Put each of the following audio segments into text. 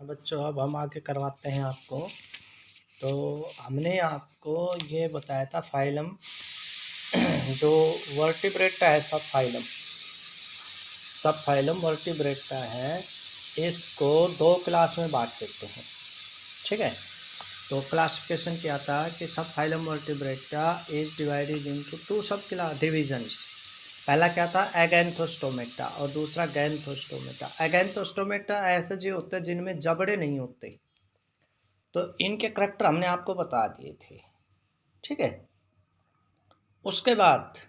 बच्चों अब हम आगे करवाते हैं आपको। तो हमने आपको ये बताया था फाइलम जो वर्टिब्रेटा है, सब फाइलम वर्टिब्रेटा है, इसको दो क्लास में बांट देते हैं। ठीक है, तो क्लासिफिकेशन क्या था कि सब phylum vertebrata is divided into two सब क्लास डिविजन्स। पहला क्या था, एगैंथोस्टोमेटा, और दूसरा गैंथोस्टोमेटा। एगैंथोस्टोमेटा ऐसे जीव होते हैं जिनमें जबड़े नहीं होते, तो इनके करैक्टर हमने आपको बता दिए थे। ठीक है, उसके बाद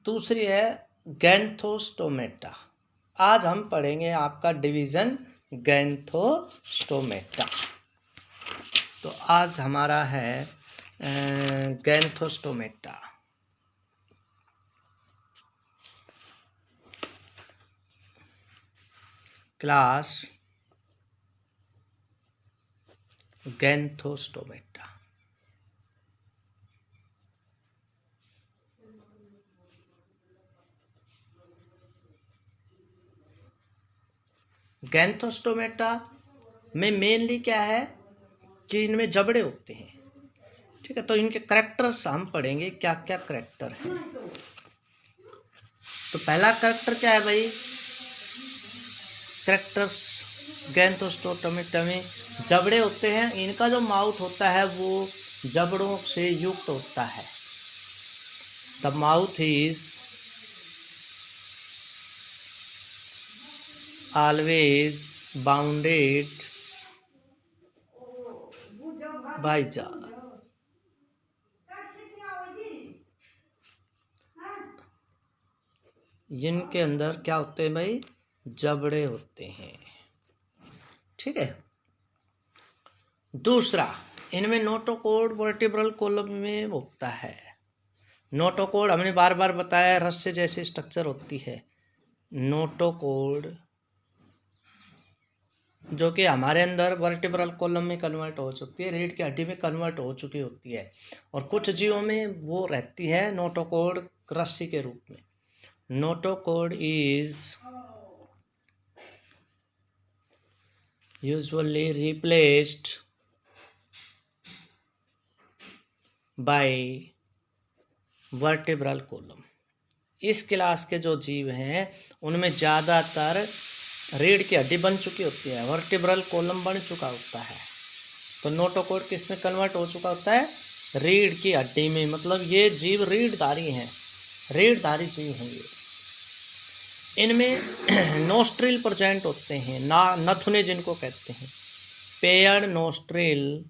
दूसरी है गैंथोस्टोमेटा। आज हम पढ़ेंगे आपका डिवीजन गैंथोस्टोमेटा। तो आज हमारा है गैंथोस्टोमेटा। क्लास गैंथोस्टोमेटा। गैंथोस्टोमेटा में मेनली क्या है कि इनमें जबड़े होते हैं। ठीक है, तो इनके करैक्टर्स हम पढ़ेंगे, क्या क्या करैक्टर हैं। तो पहला करैक्टर क्या है भाई, करैक्टर्स गैंथोस्टोमेटा में जबड़े होते हैं। इनका जो माउथ होता है वो जबड़ों से युक्त होता है। The mouth is always bounded by jaw। इनके अंदर क्या होते हैं भाई, जबड़े होते हैं। ठीक है, दूसरा इनमें नोटोकॉर्ड वर्टिब्रल कॉलम में होता है। नोटोकॉर्ड हमने बार बार बताया, रस्से जैसी स्ट्रक्चर होती है नोटोकॉर्ड, जो कि हमारे अंदर वर्टिब्रल कॉलम में कन्वर्ट हो चुकी है, रीढ़ की हड्डी में कन्वर्ट हो चुकी होती है, और कुछ जीवों में वो रहती है नोटोकॉर्ड रस्सी के रूप में। Notochord is usually replaced by vertebral column. इस क्लास के जो जीव हैं उनमें ज़्यादातर रीढ़ की हड्डी बन चुकी होती है, वर्टिब्रल कॉलम बन चुका होता है। तो नोटोकॉर्ड किस में कन्वर्ट हो चुका होता है, रीढ़ की हड्डी में। मतलब ये जीव रीढ़धारी हैं, रीढ़धारी जीव हैं ये। इनमें नोस्ट्रिल प्रेजेंट होते हैं, नथुने जिनको कहते हैं, पेयर्ड नोस्ट्रिल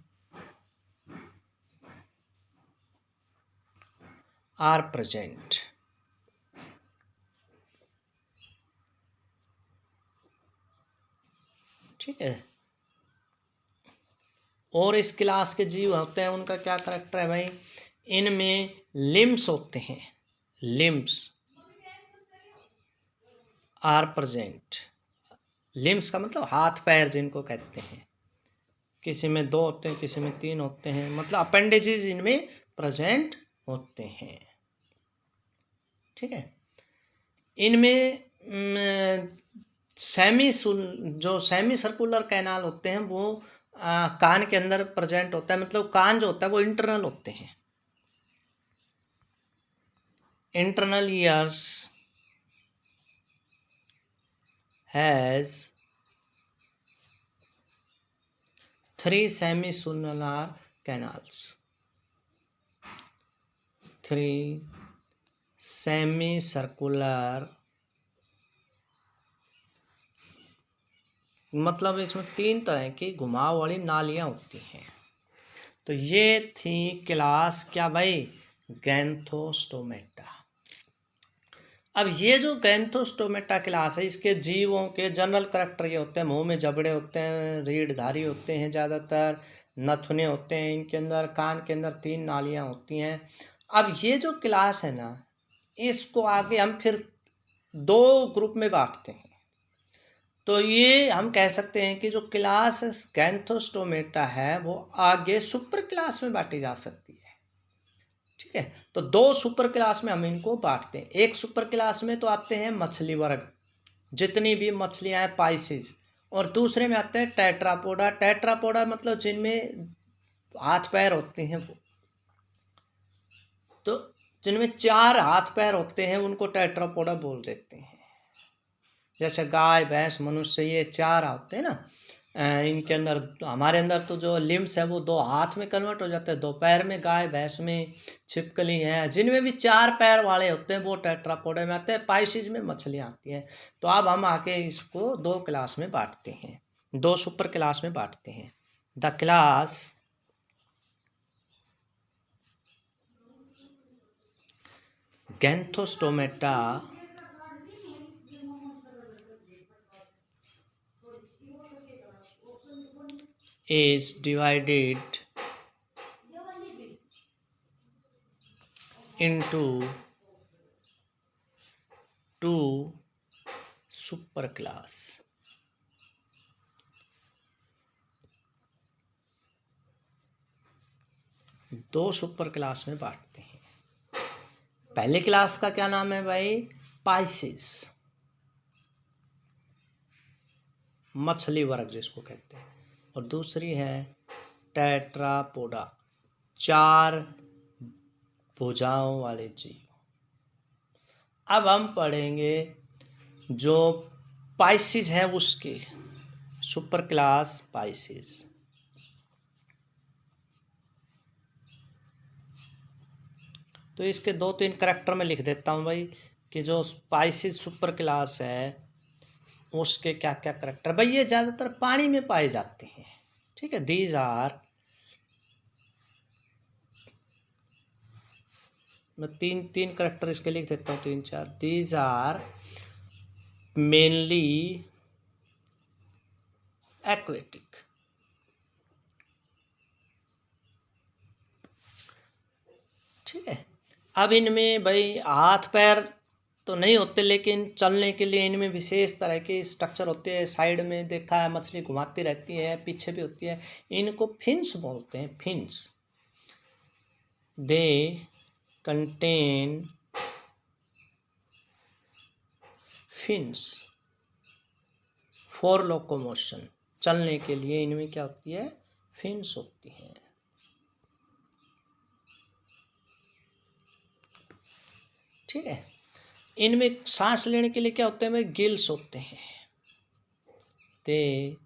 आर प्रेजेंट। ठीक है, और इस क्लास के जीव होते हैं उनका क्या करैक्टर है भाई, इनमें लिम्स होते हैं, लिम्स आर प्रेजेंट। लिम्स का मतलब हाथ पैर जिनको कहते हैं, किसी में 2 होते हैं, किसी में 3 होते हैं, मतलब अपेंडेजेस इनमें प्रेजेंट होते हैं। ठीक है, इनमें जो सेमी सर्कुलर कैनाल होते हैं वो कान के अंदर प्रेजेंट होता है। मतलब कान जो होता है वो इंटरनल होते हैं। Internal years has 3 सेमी-सुनलार canals, 3 semi-circular, मतलब इसमें 3 तरह की घुमाव वाली नालियाँ होती हैं। तो ये थी क्लास क्या भाई, गैंथोस्टोमेटा। अब ये जो गैंथोस्टोमेटा क्लास है, इसके जीवों के जनरल करैक्टर ये होते हैं, मुंह में जबड़े होते हैं, रीढ़धारी होते हैं, ज़्यादातर नथुने होते हैं इनके अंदर, कान के अंदर 3 नालियाँ होती हैं। अब ये जो क्लास है ना, इसको आगे हम फिर 2 ग्रुप में बांटते हैं। तो ये हम कह सकते हैं कि जो क्लास गैंथोस्टोमेटा है वो आगे सुपर क्लास में बांटी जा सकती है। ठीक है, तो 2 सुपर क्लास में हम इनको बांटते हैं। एक सुपर क्लास में तो आते हैं मछली वर्ग, जितनी भी मछलियां हैं, पाइसेस, और दूसरे में आते हैं टेट्रापोडा। टेट्रापोडा मतलब जिनमें हाथ पैर होते हैं वो, तो जिनमें 4 हाथ पैर होते हैं उनको टेट्रापोडा बोल देते हैं। जैसे गाय भैंस मनुष्य, ये 4 होते हैं ना, इनके अंदर, हमारे अंदर तो जो लिम्स है वो 2 हाथ में कन्वर्ट हो जाते हैं, 2 पैर में। गाय भैंस में छिपकली है, जिनमें भी 4 पैर वाले होते हैं वो टेट्रापोडा में आते हैं। पाइसिस में मछलियाँ आती हैं। तो अब हम आके इसको 2 क्लास में बांटते हैं, 2 सुपर क्लास में बांटते हैं। The class gnathostomata is divided into 2 superclass. दो सुपर क्लास में बांटते हैं। पहले क्लास का क्या नाम है भाई? पाइसिस, मछली वर्ग जिसको कहते हैं, और दूसरी है टेट्रापोडा, 4 भुजाओं वाले जीव। अब हम पढ़ेंगे जो पाइसिस है उसके सुपर क्लास पाइसिस। तो इसके 2-3 करैक्टर में लिख देता हूँ भाई कि जो पाइसिस सुपर क्लास है उसके क्या क्या करैक्टर। भाई ये ज़्यादातर पानी में पाए जाते हैं, ठीक है। दीज आर, मैं 3 करैक्टर इसके लिख देता हूँ, 3-4। दीज आर मेनली एक्वेटिक, ठीक है। अब इनमें भाई हाथ पैर तो नहीं होते, लेकिन चलने के लिए इनमें विशेष तरह के स्ट्रक्चर होते हैं। साइड में देखा है मछली घुमाती रहती है, पीछे भी होती है। इनको फिन्स बोलते हैं, fins. They contain fins for locomotion, चलने के लिए इनमें क्या होती है? फिन्स होती हैं, ठीक है। इनमें सांस लेने के लिए क्या होते हैं भाई? गिल्स होते हैं। They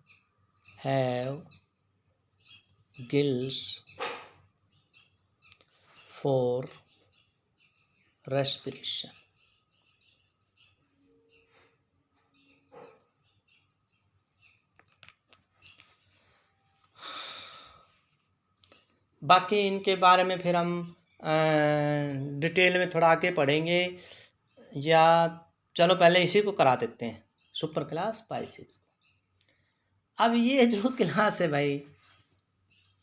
have gills for respiration. बाकी इनके बारे में फिर हम डिटेल में थोड़ा आगे पढ़ेंगे, या चलो पहले इसी को करा देते हैं, सुपर क्लास पाइसिस। अब ये जो क्लास है भाई,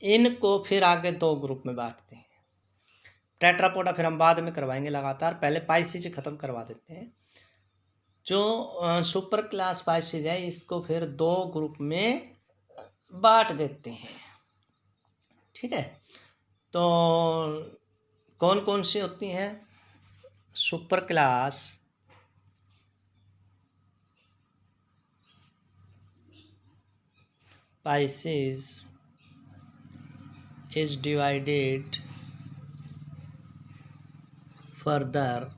इनको फिर आगे 2 ग्रुप में बांटते हैं। टेट्रापोडा फिर हम बाद में करवाएंगे लगातार, पहले पाइसिस खत्म करवा देते हैं। जो सुपर क्लास पाइसिस है इसको फिर 2 ग्रुप में बांट देते हैं, ठीक है। तो कौन कौन सी होती हैं? Super class Pisces is divided further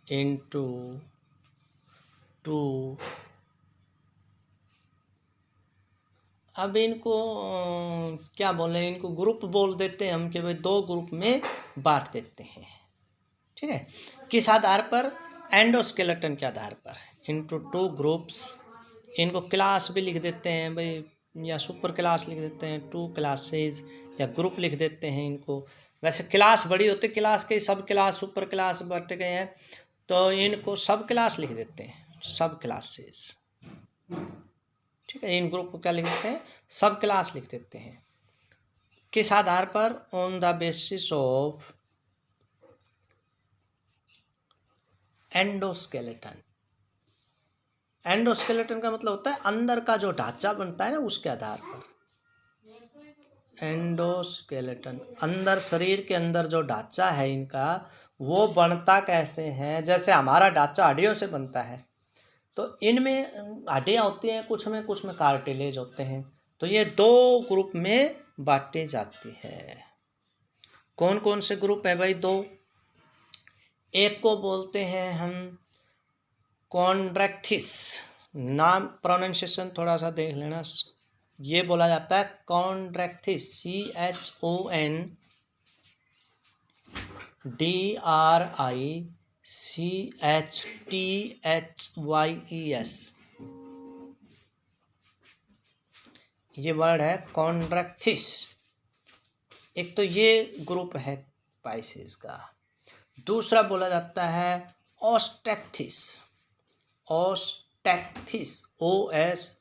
into 2। अब इनको क्या बोले, इनको ग्रुप बोल देते हैं हम, कि भाई 2 ग्रुप में बांट देते हैं, ठीक है। किस आधार पर? एंडोस्केलेटन के आधार पर, इनटू 2 ग्रुप्स। इनको क्लास भी लिख देते हैं भाई, या सुपर क्लास लिख देते हैं, 2 क्लासेस, या ग्रुप लिख देते हैं इनको। वैसे क्लास बड़ी होती है, क्लास के सब क्लास सुपर क्लास बट गए हैं, तो इनको सब क्लास लिख देते हैं, सब क्लासेस, ठीक है। इन ग्रुप को क्या लिख देते हैं? सब क्लास लिख देते हैं। किस आधार पर? On the basis of endoskeleton. Endoskeleton का मतलब होता है अंदर का जो ढांचा बनता है ना, उसके आधार पर एंडोस्केलेटन, अंदर शरीर के अंदर जो ढांचा है इनका वो बनता कैसे है? जैसे हमारा ढांचा हड्डियों से बनता है, तो इनमें हड्डियाँ होती हैं, कुछ में कार्टिलेज होते हैं। तो ये दो ग्रुप में बांटी जाती है। कौन कौन से ग्रुप है भाई? दो। एक को बोलते हैं हम कॉन्ड्रेक्थिस, नाम प्रोनाउंसिएशन थोड़ा सा देख लेना। ये बोला जाता है कॉन्ड्रेक्थिस, CHONDRICHTHYES, ये वर्ड है कॉन्ड्रेक्थिस। एक तो ये ग्रुप है स्पाइसेस का। दूसरा बोला जाता है ऑस्टेक्थिस, ऑस्टेक्थिस, OSTEICHTHYES।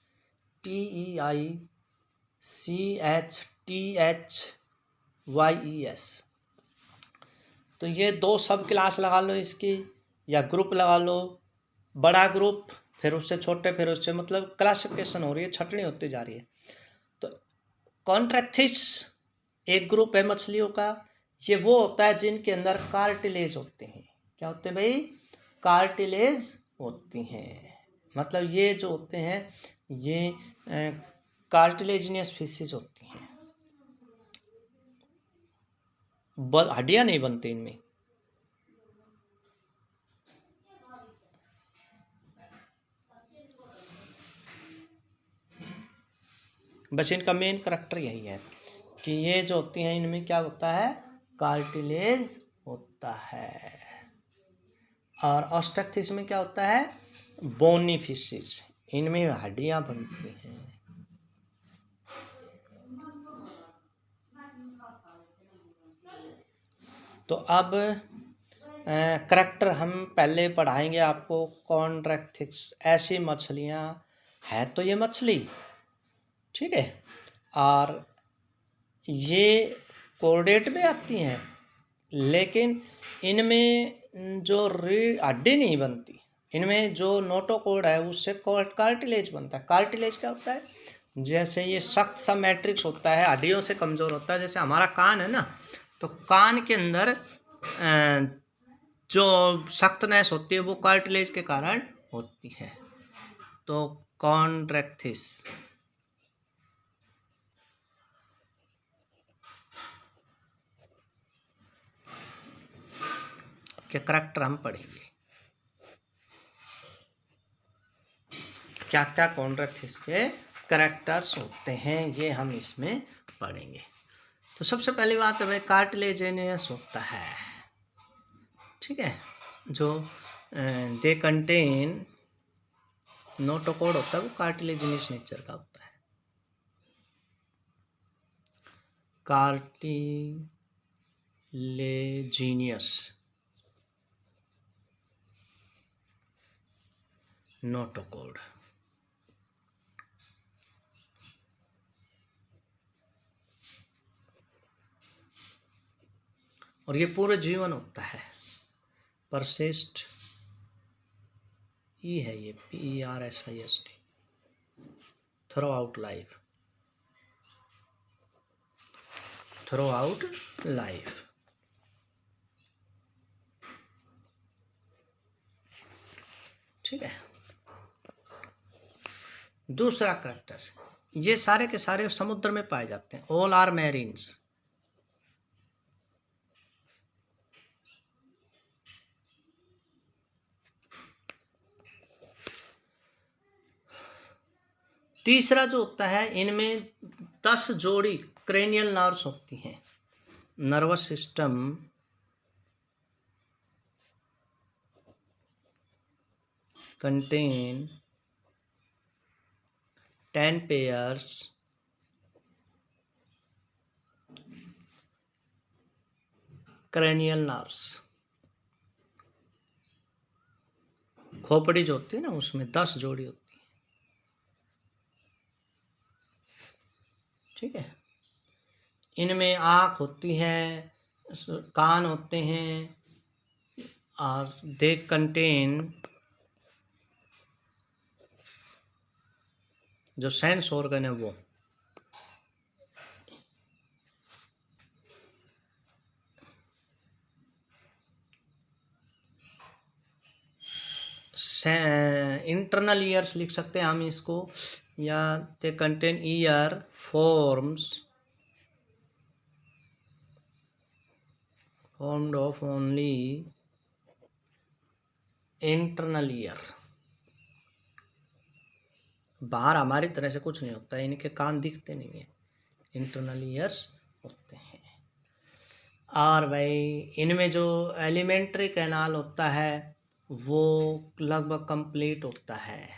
तो ये दो सब क्लास लगा लो इसकी, या ग्रुप लगा लो। बड़ा ग्रुप, फिर उससे छोटे, फिर उससे, मतलब क्लासिफिकेशन हो रही है, छटनी होती जा रही है। तो कॉन्ट्रैक्थिस एक ग्रुप है मछलियों का। ये वो होता है जिनके अंदर कार्टिलेज होते हैं। क्या होते हैं भाई? कार्टिलेज होती हैं। मतलब ये जो होते हैं ये कार्टिलेजिनियस फिशेस होती हैं, हड्डियां नहीं बनती इनमें। बस इनका मेन करैक्टर यही है कि ये जो होती हैं इनमें क्या होता है? कार्टिलेज होता है। और ऑस्ट्रेक्थिस में क्या होता है? बोनी फिशेस, इनमें हड्डियां बनती हैं। तो अब करैक्टर हम पहले पढ़ाएंगे आपको। कॉन्ट्रैक्थिस, ऐसी मछलियां है, तो ये मछली, ठीक है, और ये कोर्डेट में आती हैं, लेकिन इनमें जो हड्डी नहीं बनती। इनमें जो नोटोकॉर्ड है उससे कार्टिलेज बनता है। कार्टिलेज क्या होता है? जैसे ये सख्त सा मैट्रिक्स होता है, हड्डियों से कमज़ोर होता है। जैसे हमारा कान है ना, तो कान के अंदर जो सख्तनेस होती है वो कार्टिलेज के कारण होती है। तो कॉन्ट्रैक्थिस के करैक्टर हम पढ़ेंगे। क्या क्या कॉन्ट्रैक्थिस के करैक्टर्स होते हैं ये हम इसमें पढ़ेंगे। तो सबसे पहली बात है भाई, कार्टिलेजिनियस होता है, ठीक है, जो दे कंटेन नोटोकॉर्ड होता है वो कार्टिलेजिनियस नेचर का होता है। Cartilaginous notochord. और ये पूरे जीवन होता है। परसिस्ट, ई है ये, PERSIST, through out life, through out life. ठीक है। दूसरा करैक्टर्स, ये सारे के सारे समुद्र में पाए जाते हैं। All are marines. तीसरा जो होता है, इनमें 10 जोड़ी क्रेनियल नर्व्स होती हैं। Nervous system contain 10 pairs cranial nerves. खोपड़ी जो होती है ना, उसमें 10 जोड़ी होती है, ठीक है। इनमें आँख होती है, कान होते हैं, और दे कंटेन जो सेंस ऑर्गन है वो, इंटरनल ईयर्स लिख सकते हैं हम इसको, या they contain year forms formed of only internal ear। बाहर हमारी तरह से कुछ नहीं होता है, इनके कान दिखते नहीं है, इंटरनल ईयर्स होते हैं। और भाई इनमें जो एलिमेंट्री कैनाल होता है वो लगभग कंप्लीट होता है।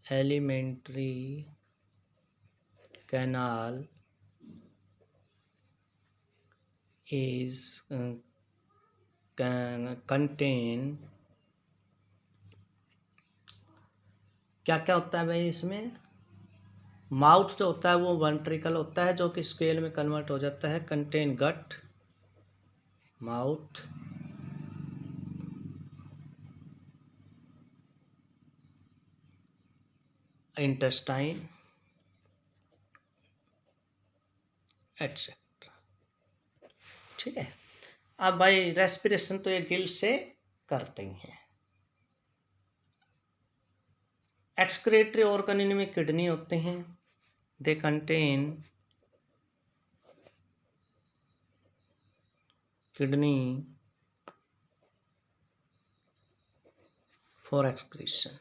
एलिमेंट्री कैनाल is contain, क्या क्या होता है भाई इसमें? माउथ जो होता है वो वेंट्रिकल होता है जो कि स्केल में कन्वर्ट हो जाता है। कंटेन गट, माउथ, इंटेस्टाइन एटसेट्रा। ठीक है। अब भाई रेस्पिरेशन तो ये गिल से करते ही हैं। एक्सक्रीटरी ऑर्गन इनमें किडनी होते हैं। They contain kidney for excretion.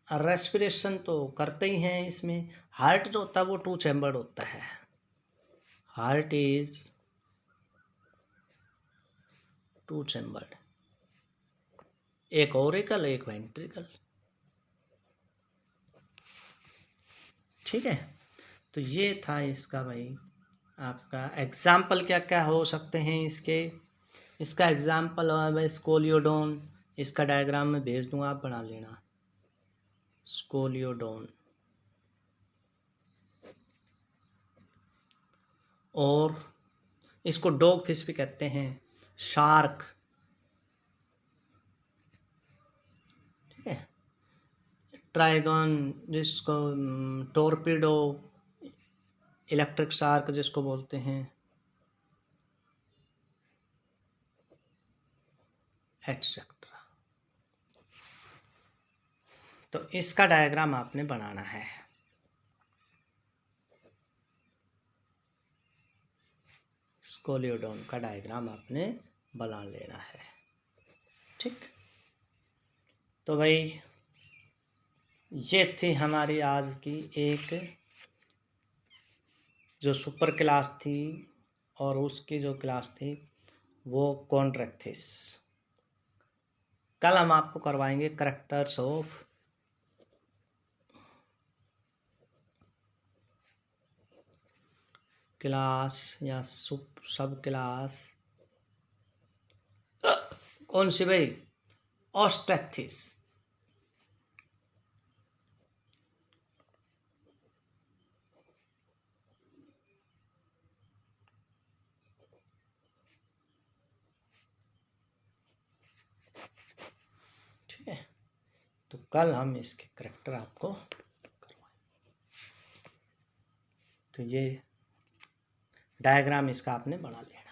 Respiration तो करते ही हैं इसमें। हार्ट जो होता है वो 2 चैम्बर्ड होता है। हार्ट इज 2 चैम्बर्ड, एक ओरिकल एक वेंट्रिकल। ठीक है। तो ये था इसका भाई आपका एग्जाम्पल क्या क्या हो सकते हैं इसके। इसका एग्जाम्पल है भाई स्कोलियोडोन। इसका डायग्राम में भेज दूंगा, आप बना लेना। स्कोलियोडोन। और इसको डॉग फिश भी कहते हैं, शार्क। ठीक है। ट्राइगन जिसको टोरपीडो, इलेक्ट्रिक शार्क जिसको बोलते हैं, एटसेट्रा। तो इसका डायग्राम आपने बनाना है। स्कोलियोडोन का डायग्राम आपने बना लेना है। ठीक। तो भाई ये थी हमारी आज की एक जो सुपर क्लास थी, और उसकी जो क्लास थी वो कॉन्ट्रैक्टिस। कल हम आपको करवाएंगे करैक्टर्स ऑफ क्लास या सब क्लास। कौन सी भाई? ऑस्ट्रैक्टिस। ठीक है। तो कल हम इसके करैक्टर आपको करवाएंगे। तो ये डायग्राम इसका आपने बना लेना।